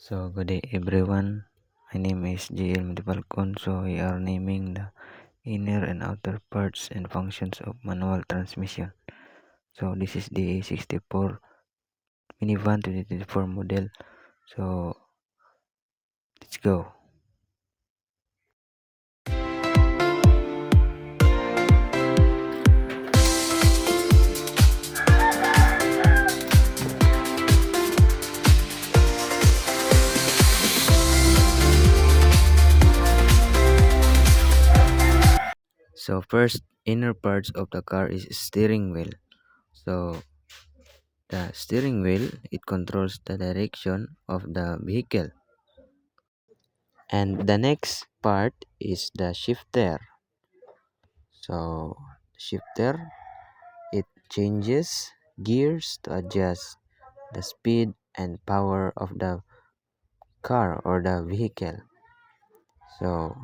So good day everyone. My name is JL Medipalcon. So we are naming the inner and outer parts and functions of manual transmission. So this is the A64 minivan 2024 model. So let's go. So first inner parts of the car is steering wheel. So the steering wheel it controls the direction of the vehicle. And the next part is the shifter. So shifter it changes gears to adjust the speed and power of the car or the vehicle. So,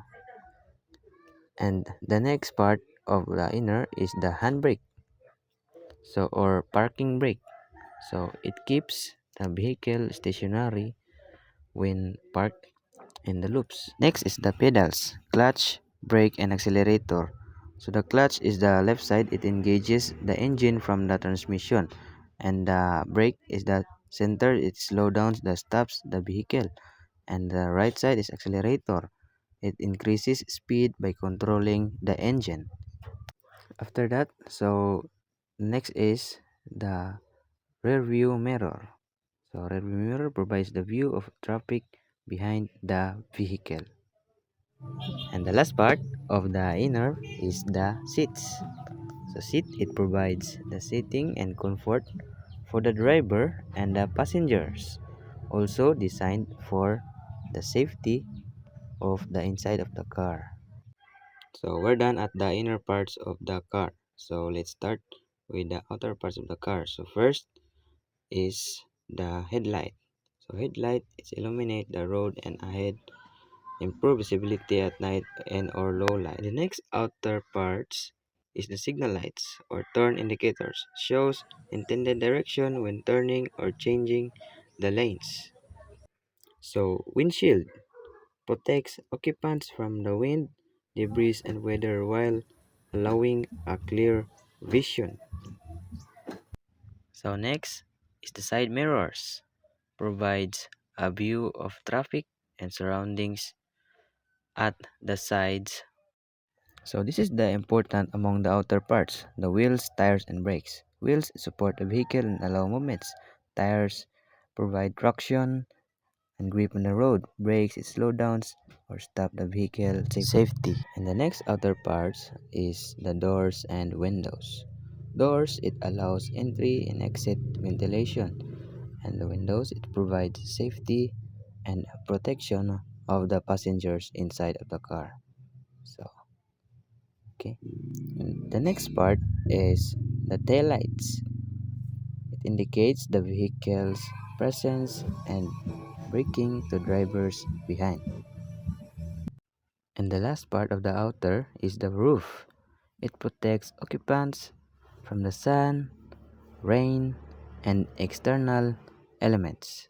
and the next part of the inner is the handbrake. So, or parking brake. So, it keeps the vehicle stationary when parked in the loops. Next is the pedals, clutch, brake, and accelerator. So the clutch is the left side, it engages the engine from the transmission, and the brake is the center, it slows down the stops the vehicle, and the right side is accelerator. It increases speed by controlling the engine. After that, so next is the rear view mirror. So rear view mirror provides the view of traffic behind the vehicle. And the last part of the inner is the seats. So seat it provides the seating and comfort for the driver and the passengers. Also designed for the safety of the inside of the car. So we're done at the inner parts of the car. So let's start with the outer parts of the car. So first is the headlight. So headlight is illuminate the road and ahead, improve visibility at night and or low light. The next outer parts is the signal lights or turn indicators. Shows intended direction when turning or changing the lanes. So windshield protects occupants from the wind, debris and weather while allowing a clear vision. So next is the side mirrors. Provides a view of traffic and surroundings at the sides. So this is the important among the outer parts, the wheels, tires, and brakes. Wheels support the vehicle and allow movements. Tires provide traction and grip on the road. Brakes it slow down or stop the vehicle safety. And the next outer parts is the doors and windows. Doors it allows entry and exit ventilation, and the windows it provides safety and protection of the passengers inside of the car. So okay. And the next part is the taillights. It indicates the vehicle's presence and braking to drivers behind. And the last part of the outer is the roof. It protects occupants from the sun, rain, and external elements.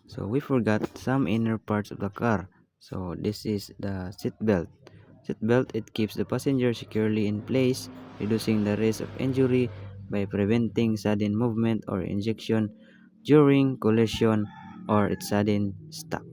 So we forgot some inner parts of the car. So this is the seat belt. Seat belt it keeps the passenger securely in place, reducing the risk of injury by preventing sudden movement or injection during collision or its sudden stop.